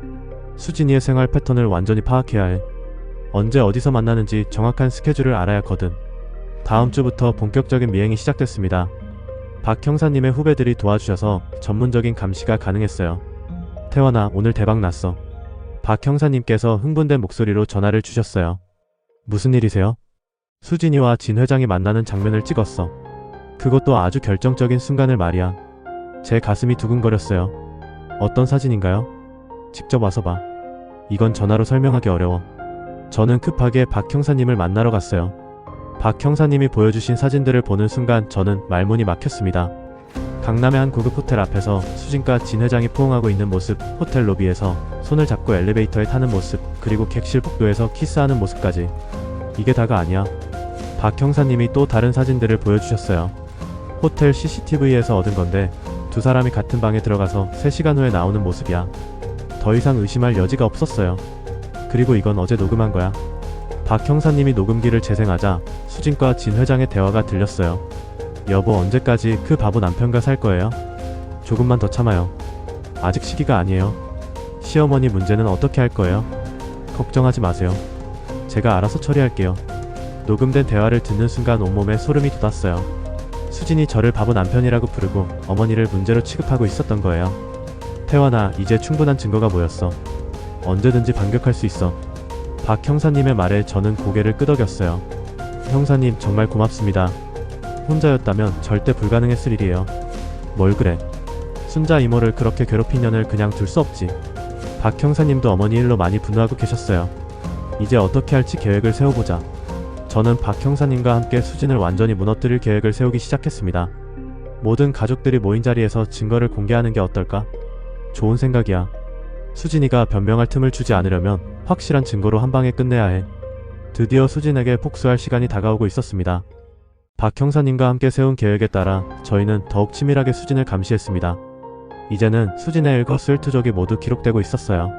[SPEAKER 1] 수진이의 생활 패턴을 완전히 파악해야 해. 언제 어디서 만나는지 정확한 스케줄을 알아야거든. 다음 주부터 본격적인 미행이 시작됐습니다. 박 형사님의 후배들이 도와주셔서 전문적인 감시가 가능했어요. 태환아, 오늘 대박 났어. 박 형사님께서 흥분된 목소리로 전화를 주셨어요. 무슨 일이세요? 수진이와 진 회장이 만나는 장면을 찍었어. 그것도 아주 결정적인 순간을 말이야. 제 가슴이 두근거렸어요. 어떤 사진인가요? 직접 와서 봐. 이건 전화로 설명하기 어려워. 저는 급하게 박 형사님을 만나러 갔어요. 박 형사님이 보여주신 사진들을 보는 순간 저는 말문이 막혔습니다. 강남의 한 고급 호텔 앞에서 수진과 진 회장이 포옹하고 있는 모습, 호텔 로비에서 손을 잡고 엘리베이터에 타는 모습, 그리고 객실 복도에서 키스하는 모습까지. 이게 다가 아니야. 박 형사님이 또 다른 사진들을 보여주셨어요. 호텔 CCTV에서 얻은 건데 두 사람이 같은 방에 들어가서 3시간 후에 나오는 모습이야. 더 이상 의심할 여지가 없었어요. 그리고 이건 어제 녹음한 거야. 박 형사님이 녹음기를 재생하자 수진과 진 회장의 대화가 들렸어요. 여보, 언제까지 그 바보 남편과 살 거예요? 조금만 더 참아요. 아직 시기가 아니에요. 시어머니 문제는 어떻게 할 거예요? 걱정하지 마세요. 제가 알아서 처리할게요. 녹음된 대화를 듣는 순간 온몸에 소름이 돋았어요. 수진이 저를 바보 남편이라고 부르고 어머니를 문제로 취급하고 있었던 거예요. 태환아, 이제 충분한 증거가 모였어. 언제든지 반격할 수 있어. 박 형사님의 말에 저는 고개를 끄덕였어요. 형사님, 정말 고맙습니다. 혼자였다면 절대 불가능했을 일이에요. 뭘 그래. 순자 이모를 그렇게 괴롭힌 년을 그냥 둘 수 없지. 박 형사님도 어머니 일로 많이 분노하고 계셨어요. 이제 어떻게 할지 계획을 세워보자. 저는 박 형사님과 함께 수진을 완전히 무너뜨릴 계획을 세우기 시작했습니다. 모든 가족들이 모인 자리에서 증거를 공개하는 게 어떨까? 좋은 생각이야. 수진이가 변명할 틈을 주지 않으려면 확실한 증거로 한 방에 끝내야 해. 드디어 수진에게 복수할 시간이 다가오고 있었습니다. 박 형사님과 함께 세운 계획에 따라 저희는 더욱 치밀하게 수진을 감시했습니다. 이제는 수진의 일거수일투족이 모두 기록되고 있었어요.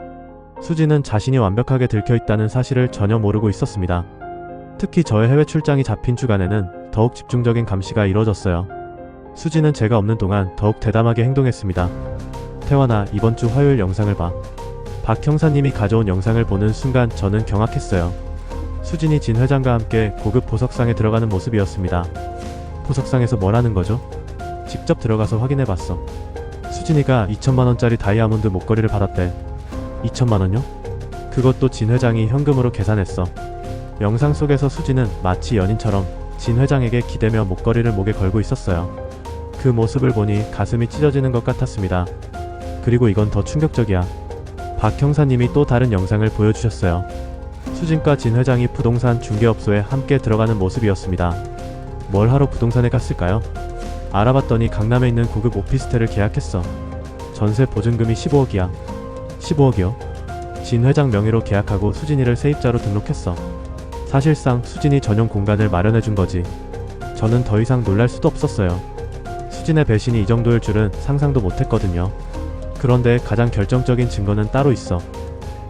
[SPEAKER 1] 수진은 자신이 완벽하게 들켜있다는 사실을 전혀 모르고 있었습니다. 특히 저의 해외 출장이 잡힌 주간에는 더욱 집중적인 감시가 이루어졌어요. 수진은 제가 없는 동안 더욱 대담하게 행동했습니다. 태환아, 이번 주 화요일 영상을 봐. 박 형사님이 가져온 영상을 보는 순간 저는 경악했어요. 수진이 진 회장과 함께 고급 보석상에 들어가는 모습이었습니다. 보석상에서 뭘 하는 거죠? 직접 들어가서 확인해봤어. 수진이가 2천만원짜리 다이아몬드 목걸이를 받았대. 2천만원요? 그것도 진 회장이 현금으로 계산했어. 영상 속에서 수진은 마치 연인처럼 진 회장에게 기대며 목걸이를 목에 걸고 있었어요. 그 모습을 보니 가슴이 찢어지는 것 같았습니다. 그리고 이건 더 충격적이야. 박 형사님이 또 다른 영상을 보여주셨어요. 수진과 진 회장이 부동산 중개업소에 함께 들어가는 모습이었습니다. 뭘 하러 부동산에 갔을까요? 알아봤더니 강남에 있는 고급 오피스텔을 계약했어. 전세 보증금이 15억이야. 15억이요? 진 회장 명의로 계약하고 수진이를 세입자로 등록했어. 사실상 수진이 전용 공간을 마련해준 거지. 저는 더 이상 놀랄 수도 없었어요. 수진의 배신이 이 정도일 줄은 상상도 못했거든요. 그런데 가장 결정적인 증거는 따로 있어.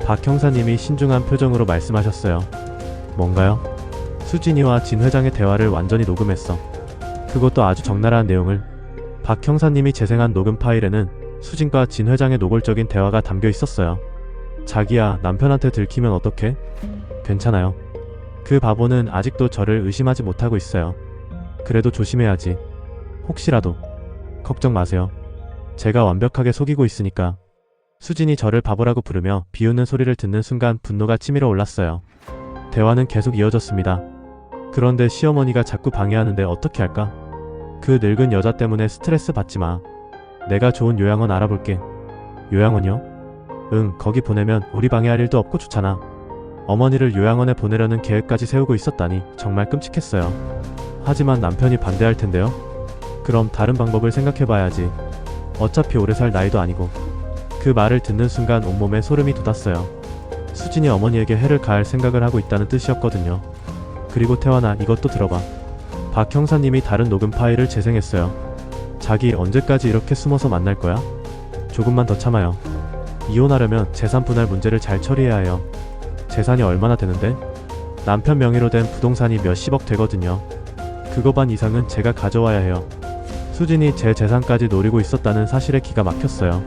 [SPEAKER 1] 박 형사님이 신중한 표정으로 말씀하셨어요. 뭔가요? 수진이와 진 회장의 대화를 완전히 녹음했어. 그것도 아주 적나라한 내용을. 박 형사님이 재생한 녹음 파일에는 수진과 진 회장의 노골적인 대화가 담겨 있었어요. 자기야, 남편한테 들키면 어떡해? 괜찮아요. 그 바보는 아직도 저를 의심하지 못하고 있어요. 그래도 조심해야지. 혹시라도. 걱정 마세요. 제가 완벽하게 속이고 있으니까. 수진이 저를 바보라고 부르며 비웃는 소리를 듣는 순간 분노가 치밀어 올랐어요. 대화는 계속 이어졌습니다. 그런데 시어머니가 자꾸 방해하는데 어떻게 할까? 그 늙은 여자 때문에 스트레스 받지 마. 내가 좋은 요양원 알아볼게. 요양원이요? 응, 거기 보내면 우리 방해할 일도 없고 좋잖아. 어머니를 요양원에 보내려는 계획까지 세우고 있었다니 정말 끔찍했어요. 하지만 남편이 반대할 텐데요. 그럼 다른 방법을 생각해봐야지. 어차피 오래 살 나이도 아니고. 그 말을 듣는 순간 온몸에 소름이 돋았어요. 수진이 어머니에게 해를 가할 생각을 하고 있다는 뜻이었거든요. 그리고 태환아, 이것도 들어봐. 박 형사님이 다른 녹음 파일을 재생했어요. 자기 언제까지 이렇게 숨어서 만날 거야? 조금만 더 참아요. 이혼하려면 재산 분할 문제를 잘 처리해야 해요. 재산이 얼마나 되는데? 남편 명의로 된 부동산이 몇십억 되거든요. 그거 반 이상은 제가 가져와야 해요. 수진이 제 재산까지 노리고 있었다는 사실에 기가 막혔어요.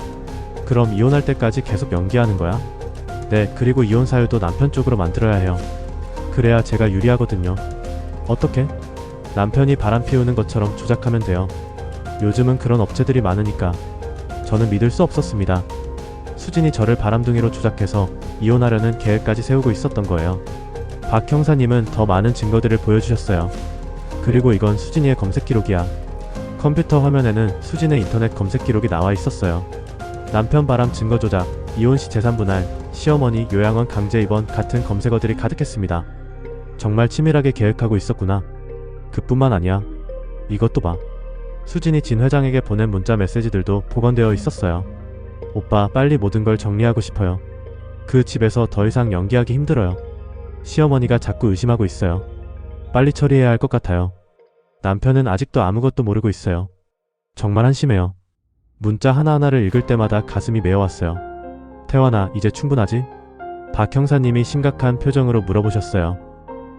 [SPEAKER 1] 그럼 이혼할 때까지 계속 연기하는 거야? 네, 그리고 이혼 사유도 남편 쪽으로 만들어야 해요. 그래야 제가 유리하거든요. 어떻게? 남편이 바람 피우는 것처럼 조작하면 돼요. 요즘은 그런 업체들이 많으니까. 저는 믿을 수 없었습니다. 수진이 저를 바람둥이로 조작해서 이혼하려는 계획까지 세우고 있었던 거예요. 박 형사님은 더 많은 증거들을 보여주셨어요. 그리고 이건 수진이의 검색 기록이야. 컴퓨터 화면에는 수진의 인터넷 검색 기록이 나와 있었어요. 남편 바람 증거 조작, 이혼 시 재산 분할, 시어머니 요양원 강제 입원 같은 검색어들이 가득했습니다. 정말 치밀하게 계획하고 있었구나. 그뿐만 아니야. 이것도 봐. 수진이 진 회장에게 보낸 문자 메시지들도 복원되어 있었어요. 오빠, 빨리 모든 걸 정리하고 싶어요. 그 집에서 더 이상 연기하기 힘들어요. 시어머니가 자꾸 의심하고 있어요. 빨리 처리해야 할 것 같아요. 남편은 아직도 아무것도 모르고 있어요. 정말 한심해요. 문자 하나하나를 읽을 때마다 가슴이 메어왔어요. 태환아, 이제 충분하지? 박 형사님이 심각한 표정으로 물어보셨어요.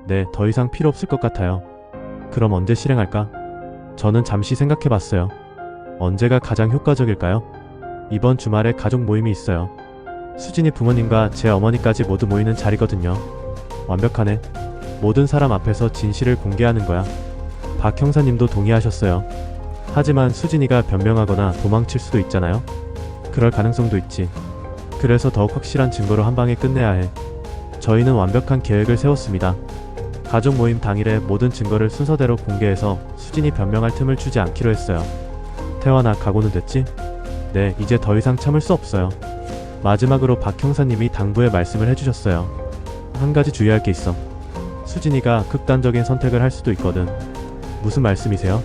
[SPEAKER 1] 네, 더 이상 필요 없을 것 같아요. 그럼 언제 실행할까? 저는 잠시 생각해봤어요. 언제가 가장 효과적일까요? 이번 주말에 가족 모임이 있어요. 수진이 부모님과 제 어머니까지 모두 모이는 자리거든요. 완벽하네. 모든 사람 앞에서 진실을 공개하는 거야. 박 형사님도 동의하셨어요. 하지만 수진이가 변명하거나 도망칠 수도 있잖아요. 그럴 가능성도 있지. 그래서 더욱 확실한 증거로 한 방에 끝내야 해. 저희는 완벽한 계획을 세웠습니다. 가족 모임 당일에 모든 증거를 순서대로 공개해서 수진이 변명할 틈을 주지 않기로 했어요. 태환아, 각오는 됐지? 네, 이제 더 이상 참을 수 없어요. 마지막으로 박 형사님이 당부의 말씀을 해주셨어요. 한 가지 주의할 게 있어. 수진이가 극단적인 선택을 할 수도 있거든. 무슨 말씀이세요?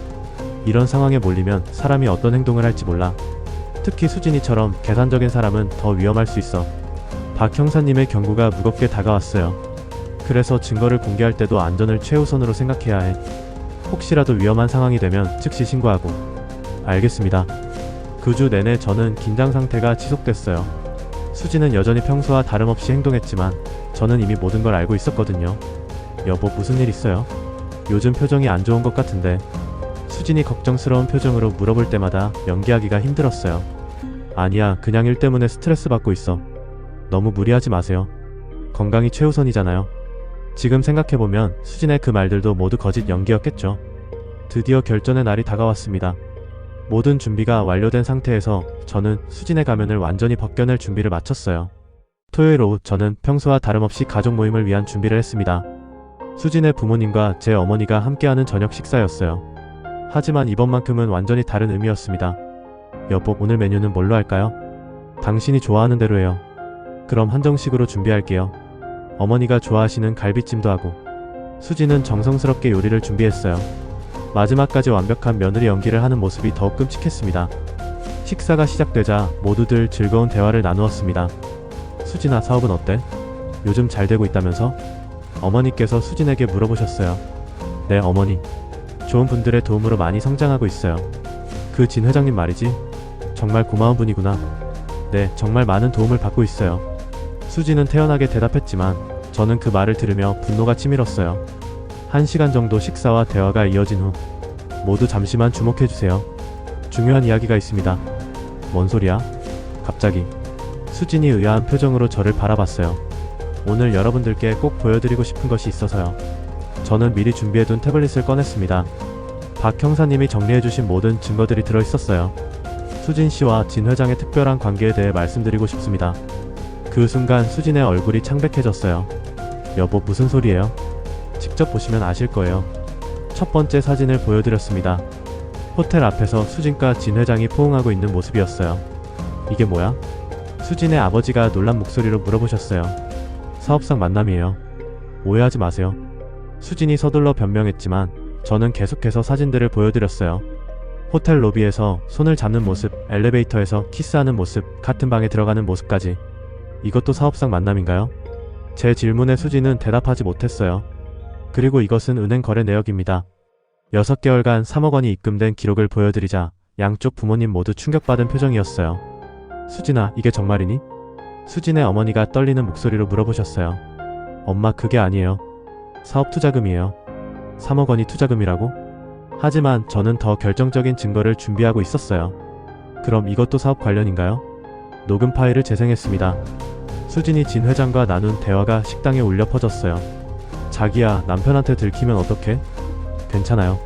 [SPEAKER 1] 이런 상황에 몰리면 사람이 어떤 행동을 할지 몰라. 특히 수진이처럼 계산적인 사람은 더 위험할 수 있어. 박 형사님의 경고가 무겁게 다가왔어요. 그래서 증거를 공개할 때도 안전을 최우선으로 생각해야 해. 혹시라도 위험한 상황이 되면 즉시 신고하고. 알겠습니다. 그 주 내내 저는 긴장 상태가 지속됐어요. 수진은 여전히 평소와 다름없이 행동했지만 저는 이미 모든 걸 알고 있었거든요. 여보, 무슨 일 있어요? 요즘 표정이 안 좋은 것 같은데. 수진이 걱정스러운 표정으로 물어볼 때마다 연기하기가 힘들었어요. 아니야, 그냥 일 때문에 스트레스 받고 있어. 너무 무리하지 마세요. 건강이 최우선이잖아요. 지금 생각해보면 수진의 그 말들도 모두 거짓 연기였겠죠. 드디어 결전의 날이 다가왔습니다. 모든 준비가 완료된 상태에서 저는 수진의 가면을 완전히 벗겨낼 준비를 마쳤어요. 토요일 오후 저는 평소와 다름없이 가족 모임을 위한 준비를 했습니다. 수진의 부모님과 제 어머니가 함께하는 저녁 식사였어요. 하지만 이번만큼은 완전히 다른 의미였습니다. 여보, 오늘 메뉴는 뭘로 할까요? 당신이 좋아하는 대로 해요. 그럼 한정식으로 준비할게요. 어머니가 좋아하시는 갈비찜도 하고. 수진은 정성스럽게 요리를 준비했어요. 마지막까지 완벽한 며느리 연기를 하는 모습이 더욱 끔찍했습니다. 식사가 시작되자 모두들 즐거운 대화를 나누었습니다. 수진아, 사업은 어때? 요즘 잘 되고 있다면서? 어머니께서 수진에게 물어보셨어요. 네, 어머니. 좋은 분들의 도움으로 많이 성장하고 있어요. 그 진 회장님 말이지? 정말 고마운 분이구나. 네, 정말 많은 도움을 받고 있어요. 수진은 태연하게 대답했지만 저는 그 말을 들으며 분노가 치밀었어요. 1시간 정도 식사와 대화가 이어진 후 모두 잠시만 주목해주세요. 중요한 이야기가 있습니다. 뭔 소리야? 갑자기. 수진이 의아한 표정으로 저를 바라봤어요. 오늘 여러분들께 꼭 보여드리고 싶은 것이 있어서요. 저는 미리 준비해둔 태블릿을 꺼냈습니다. 박 형사님이 정리해주신 모든 증거들이 들어있었어요. 수진 씨와 진 회장의 특별한 관계에 대해 말씀드리고 싶습니다. 그 순간 수진의 얼굴이 창백해졌어요. 여보, 무슨 소리예요? 직접 보시면 아실 거예요. 첫 번째 사진을 보여드렸습니다. 호텔 앞에서 수진과 진 회장이 포옹하고 있는 모습이었어요. 이게 뭐야? 수진의 아버지가 놀란 목소리로 물어보셨어요. 사업상 만남이에요. 오해하지 마세요. 수진이 서둘러 변명했지만 저는 계속해서 사진들을 보여드렸어요. 호텔 로비에서 손을 잡는 모습, 엘리베이터에서 키스하는 모습, 같은 방에 들어가는 모습까지. 이것도 사업상 만남인가요? 제 질문에 수진은 대답하지 못했어요. 그리고 이것은 은행 거래 내역입니다. 6개월간 3억 원이 입금된 기록을 보여드리자 양쪽 부모님 모두 충격받은 표정이었어요. 수진아, 이게 정말이니? 수진의 어머니가 떨리는 목소리로 물어보셨어요. 엄마, 그게 아니에요. 사업 투자금이에요. 3억 원이 투자금이라고? 하지만 저는 더 결정적인 증거를 준비하고 있었어요. 그럼 이것도 사업 관련인가요? 녹음 파일을 재생했습니다. 수진이 진 회장과 나눈 대화가 식당에 울려 퍼졌어요. 자기야, 남편한테 들키면 어떡해? 괜찮아요.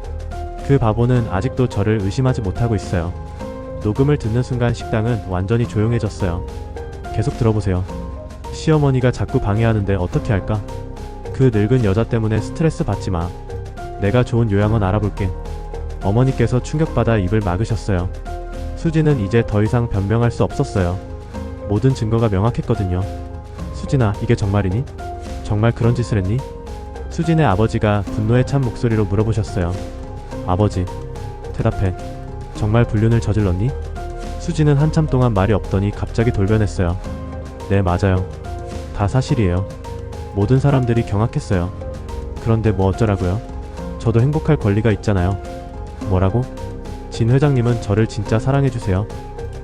[SPEAKER 1] 그 바보는 아직도 저를 의심하지 못하고 있어요. 녹음을 듣는 순간 식당은 완전히 조용해졌어요. 계속 들어보세요. 시어머니가 자꾸 방해하는데 어떻게 할까? 그 늙은 여자 때문에 스트레스 받지 마. 내가 좋은 요양원 알아볼게. 어머니께서 충격받아 입을 막으셨어요. 수진은 이제 더 이상 변명할 수 없었어요. 모든 증거가 명확했거든요. 수진아, 이게 정말이니? 정말 그런 짓을 했니? 수진의 아버지가 분노에 찬 목소리로 물어보셨어요. 아버지, 대답해. 정말 불륜을 저질렀니? 수진은 한참 동안 말이 없더니 갑자기 돌변했어요. 네, 맞아요. 다 사실이에요. 모든 사람들이 경악했어요. 그런데 뭐 어쩌라고요? 저도 행복할 권리가 있잖아요. 뭐라고? 진 회장님은 저를 진짜 사랑해주세요.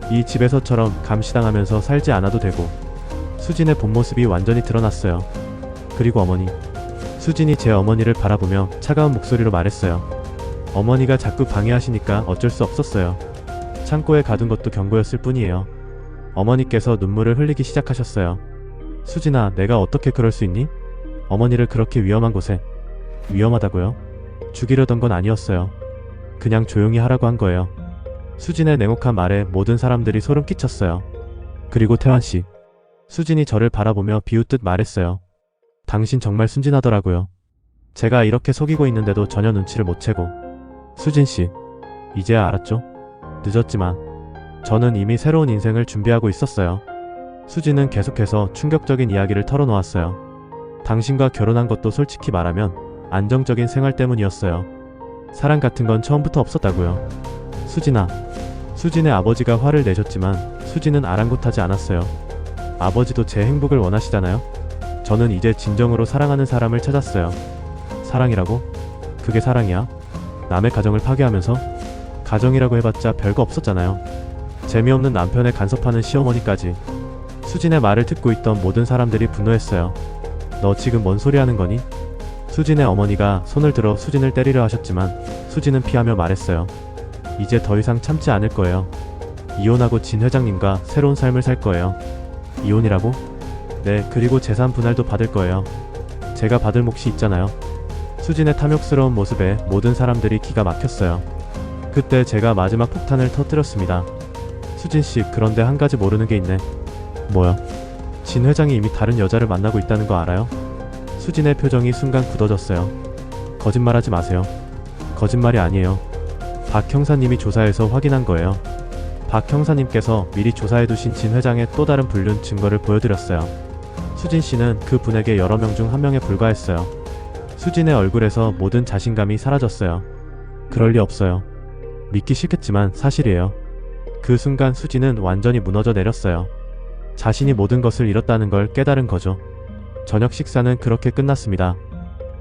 [SPEAKER 1] 이 집에서처럼 감시당하면서 살지 않아도 되고. 수진의 본 모습이 완전히 드러났어요. 그리고 어머니. 수진이 제 어머니를 바라보며 차가운 목소리로 말했어요. 어머니가 자꾸 방해하시니까 어쩔 수 없었어요. 창고에 가둔 것도 경고였을 뿐이에요. 어머니께서 눈물을 흘리기 시작하셨어요. 수진아, 내가 어떻게 그럴 수 있니? 어머니를 그렇게 위험한 곳에. 위험하다고요? 죽이려던 건 아니었어요. 그냥 조용히 하라고 한 거예요. 수진의 냉혹한 말에 모든 사람들이 소름 끼쳤어요. 그리고 태환씨. 수진이 저를 바라보며 비웃듯 말했어요. 당신 정말 순진하더라고요. 제가 이렇게 속이고 있는데도 전혀 눈치를 못 채고. 수진씨. 이제야 알았죠? 늦었지만 저는 이미 새로운 인생을 준비하고 있었어요. 수진은 계속해서 충격적인 이야기를 털어놓았어요. 당신과 결혼한 것도 솔직히 말하면 안정적인 생활 때문이었어요. 사랑 같은 건 처음부터 없었다고요. 수진아. 수진의 아버지가 화를 내셨지만 수진은 아랑곳하지 않았어요. 아버지도 제 행복을 원하시잖아요. 저는 이제 진정으로 사랑하는 사람을 찾았어요. 사랑이라고? 그게 사랑이야? 남의 가정을 파괴하면서? 가정이라고 해봤자 별거 없었잖아요. 재미없는 남편에 간섭하는 시어머니까지. 수진의 말을 듣고 있던 모든 사람들이 분노했어요. 너 지금 뭔 소리 하는 거니? 수진의 어머니가 손을 들어 수진을 때리려 하셨지만 수진은 피하며 말했어요. 이제 더 이상 참지 않을 거예요. 이혼하고 진 회장님과 새로운 삶을 살 거예요. 이혼이라고? 네, 그리고 재산 분할도 받을 거예요. 제가 받을 몫이 있잖아요. 수진의 탐욕스러운 모습에 모든 사람들이 기가 막혔어요. 그때 제가 마지막 폭탄을 터뜨렸습니다. 수진씨, 그런데 한 가지 모르는 게 있네. 뭐야? 진 회장이 이미 다른 여자를 만나고 있다는 거 알아요? 수진의 표정이 순간 굳어졌어요. 거짓말하지 마세요. 거짓말이 아니에요. 박 형사님이 조사해서 확인한 거예요. 박 형사님께서 미리 조사해두신 진 회장의 또 다른 불륜 증거를 보여드렸어요. 수진 씨는 그 분에게 여러 명 중 한 명에 불과했어요. 수진의 얼굴에서 모든 자신감이 사라졌어요. 그럴 리 없어요. 믿기 싫겠지만 사실이에요. 그 순간 수진은 완전히 무너져 내렸어요. 자신이 모든 것을 잃었다는 걸 깨달은 거죠. 저녁 식사는 그렇게 끝났습니다.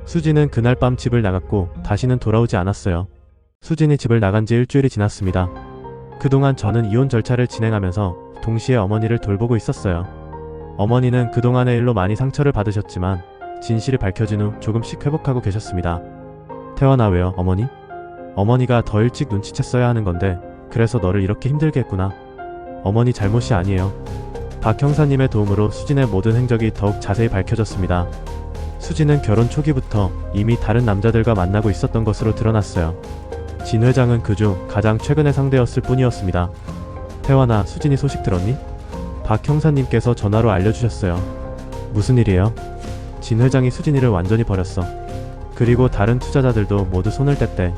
[SPEAKER 1] 수진은 그날 밤 집을 나갔고 다시는 돌아오지 않았어요. 수진이 집을 나간 지 일주일이 지났습니다. 그동안 저는 이혼 절차를 진행하면서 동시에 어머니를 돌보고 있었어요. 어머니는 그동안의 일로 많이 상처를 받으셨지만 진실이 밝혀진 후 조금씩 회복하고 계셨습니다. 태환아, 왜요, 어머니? 어머니가 더 일찍 눈치챘어야 하는 건데 그래서 너를 이렇게 힘들게 했구나. 어머니 잘못이 아니에요. 박 형사님의 도움으로 수진의 모든 행적이 더욱 자세히 밝혀졌습니다. 수진은 결혼 초기부터 이미 다른 남자들과 만나고 있었던 것으로 드러났어요. 진 회장은 그중 가장 최근의 상대였을 뿐이었습니다. 태환아, 수진이 소식 들었니? 박 형사님께서 전화로 알려주셨어요. 무슨 일이에요? 진 회장이 수진이를 완전히 버렸어. 그리고 다른 투자자들도 모두 손을 뗐대.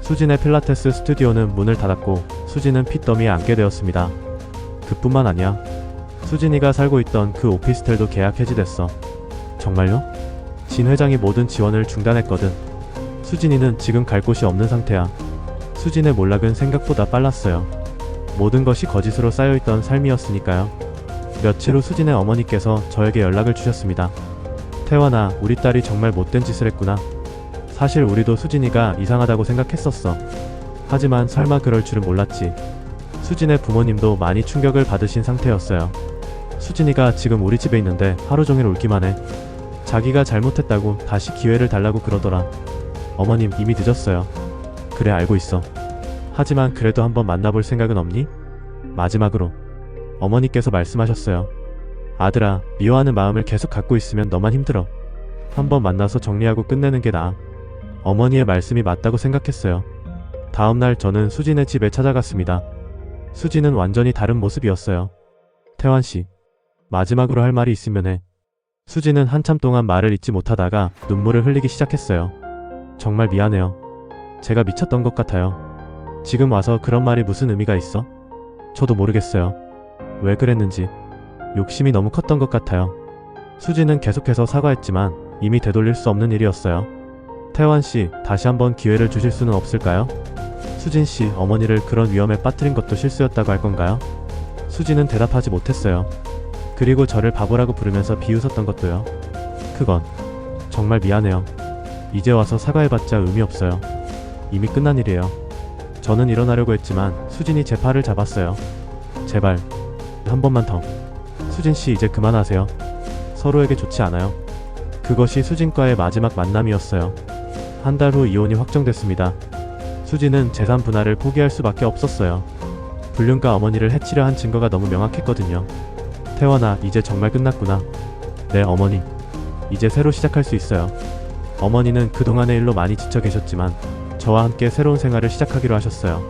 [SPEAKER 1] 수진의 필라테스 스튜디오는 문을 닫았고 수진은 핏더미에 앉게 되었습니다. 그뿐만 아니야. 수진이가 살고 있던 그 오피스텔도 계약 해지됐어. 정말요? 진 회장이 모든 지원을 중단했거든. 수진이는 지금 갈 곳이 없는 상태야. 수진의 몰락은 생각보다 빨랐어요. 모든 것이 거짓으로 쌓여있던 삶이었으니까요. 며칠 후 수진의 어머니께서 저에게 연락을 주셨습니다. 태환아, 우리 딸이 정말 못된 짓을 했구나. 사실 우리도 수진이가 이상하다고 생각했었어. 하지만 설마 그럴 줄은 몰랐지. 수진의 부모님도 많이 충격을 받으신 상태였어요. 수진이가 지금 우리 집에 있는데 하루 종일 울기만 해. 자기가 잘못했다고 다시 기회를 달라고 그러더라. 어머님, 이미 늦었어요. 그래, 알고 있어. 하지만 그래도 한번 만나볼 생각은 없니? 마지막으로 어머니께서 말씀하셨어요. 아들아, 미워하는 마음을 계속 갖고 있으면 너만 힘들어. 한번 만나서 정리하고 끝내는 게 나아. 어머니의 말씀이 맞다고 생각했어요. 다음날 저는 수진의 집에 찾아갔습니다. 수진은 완전히 다른 모습이었어요. 태환씨, 마지막으로 할 말이 있으면 해. 수진은 한참 동안 말을 잇지 못하다가 눈물을 흘리기 시작했어요. 정말 미안해요. 제가 미쳤던 것 같아요. 지금 와서 그런 말이 무슨 의미가 있어? 저도 모르겠어요. 왜 그랬는지. 욕심이 너무 컸던 것 같아요. 수진은 계속해서 사과했지만 이미 되돌릴 수 없는 일이었어요. 태환씨, 다시 한번 기회를 주실 수는 없을까요? 수진씨, 어머니를 그런 위험에 빠뜨린 것도 실수였다고 할 건가요? 수진은 대답하지 못했어요. 그리고 저를 바보라고 부르면서 비웃었던 것도요. 그건 정말 미안해요. 이제 와서 사과해봤자 의미 없어요. 이미 끝난 일이에요. 저는 일어나려고 했지만 수진이 제 팔을 잡았어요. 제발 한 번만 더. 수진씨, 이제 그만하세요. 서로에게 좋지 않아요. 그것이 수진과의 마지막 만남이었어요. 한 달 후 이혼이 확정됐습니다. 수진은 재산 분할을 포기할 수밖에 없었어요. 불륜과 어머니를 해치려 한 증거가 너무 명확했거든요. 태환아, 이제 정말 끝났구나. 네, 어머니. 이제 새로 시작할 수 있어요. 어머니는 그동안의 일로 많이 지쳐 계셨지만 저와 함께 새로운 생활을 시작하기로 하셨어요.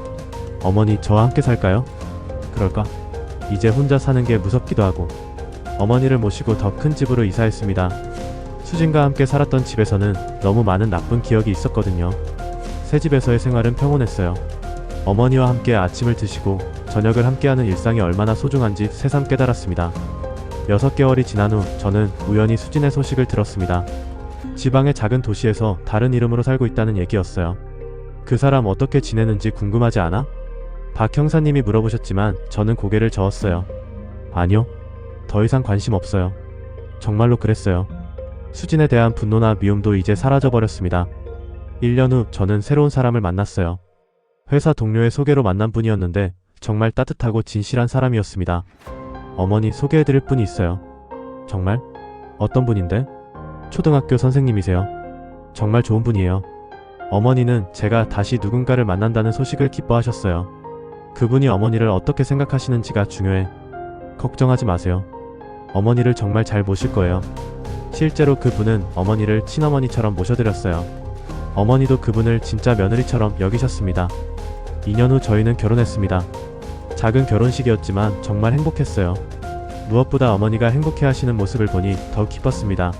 [SPEAKER 1] 어머니, 저와 함께 살까요? 그럴까? 이제 혼자 사는 게 무섭기도 하고. 어머니를 모시고 더 큰 집으로 이사했습니다. 수진과 함께 살았던 집에서는 너무 많은 나쁜 기억이 있었거든요. 새 집에서의 생활은 평온했어요. 어머니와 함께 아침을 드시고 저녁을 함께하는 일상이 얼마나 소중한지 새삼 깨달았습니다. 6개월이 지난 후 저는 우연히 수진의 소식을 들었습니다. 지방의 작은 도시에서 다른 이름으로 살고 있다는 얘기였어요. 그 사람 어떻게 지내는지 궁금하지 않아? 박 형사님이 물어보셨지만 저는 고개를 저었어요. 아니요. 더 이상 관심 없어요. 정말로 그랬어요. 수진에 대한 분노나 미움도 이제 사라져버렸습니다. 1년 후 저는 새로운 사람을 만났어요. 회사 동료의 소개로 만난 분이었는데 정말 따뜻하고 진실한 사람이었습니다. 어머니, 소개해드릴 분이 있어요. 정말? 어떤 분인데? 초등학교 선생님이세요. 정말 좋은 분이에요. 어머니는 제가 다시 누군가를 만난다는 소식을 기뻐하셨어요. 그분이 어머니를 어떻게 생각하시는지가 중요해. 걱정하지 마세요. 어머니를 정말 잘 모실 거예요. 실제로 그분은 어머니를 친어머니처럼 모셔드렸어요. 어머니도 그분을 진짜 며느리처럼 여기셨습니다. 2년 후 저희는 결혼했습니다. 작은 결혼식이었지만 정말 행복했어요. 무엇보다 어머니가 행복해하시는 모습을 보니 더 기뻤습니다.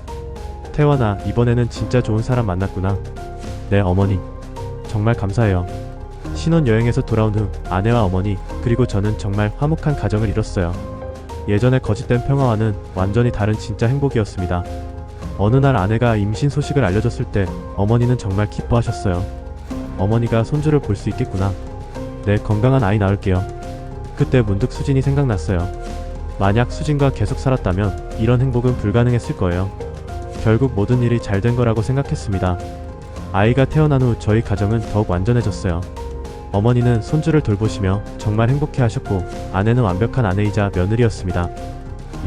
[SPEAKER 1] 태환아, 이번에는 진짜 좋은 사람 만났구나. 네, 어머니. 정말 감사해요. 신혼여행에서 돌아온 후 아내와 어머니 그리고 저는 정말 화목한 가정을 이뤘어요. 예전의 거짓된 평화와는 완전히 다른 진짜 행복이었습니다. 어느 날 아내가 임신 소식을 알려줬을 때 어머니는 정말 기뻐하셨어요. 어머니가 손주를 볼 수 있겠구나. 네, 건강한 아이 낳을게요. 그때 문득 수진이 생각났어요. 만약 수진과 계속 살았다면 이런 행복은 불가능했을 거예요. 결국 모든 일이 잘 된 거라고 생각했습니다. 아이가 태어난 후 저희 가정은 더욱 완전해졌어요. 어머니는 손주를 돌보시며 정말 행복해하셨고 아내는 완벽한 아내이자 며느리였습니다.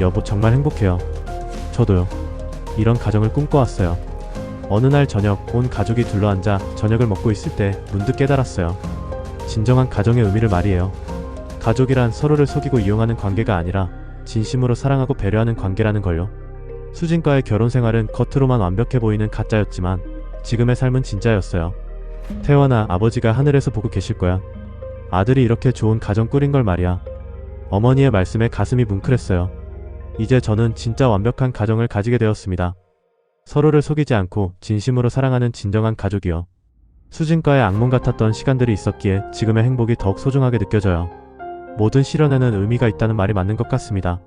[SPEAKER 1] 여보, 정말 행복해요. 저도요. 이런 가정을 꿈꿔왔어요. 어느 날 저녁 온 가족이 둘러앉아 저녁을 먹고 있을 때 문득 깨달았어요. 진정한 가정의 의미를 말이에요. 가족이란 서로를 속이고 이용하는 관계가 아니라 진심으로 사랑하고 배려하는 관계라는 걸요. 수진과의 결혼 생활은 겉으로만 완벽해 보이는 가짜였지만 지금의 삶은 진짜였어요. 태환아, 아버지가 하늘에서 보고 계실 거야. 아들이 이렇게 좋은 가정 꾸린 걸 말이야. 어머니의 말씀에 가슴이 뭉클했어요. 이제 저는 진짜 완벽한 가정을 가지게 되었습니다. 서로를 속이지 않고 진심으로 사랑하는 진정한 가족이요. 수진과의 악몽 같았던 시간들이 있었기에 지금의 행복이 더욱 소중하게 느껴져요. 모든 시련에는 의미가 있다는 말이 맞는 것 같습니다.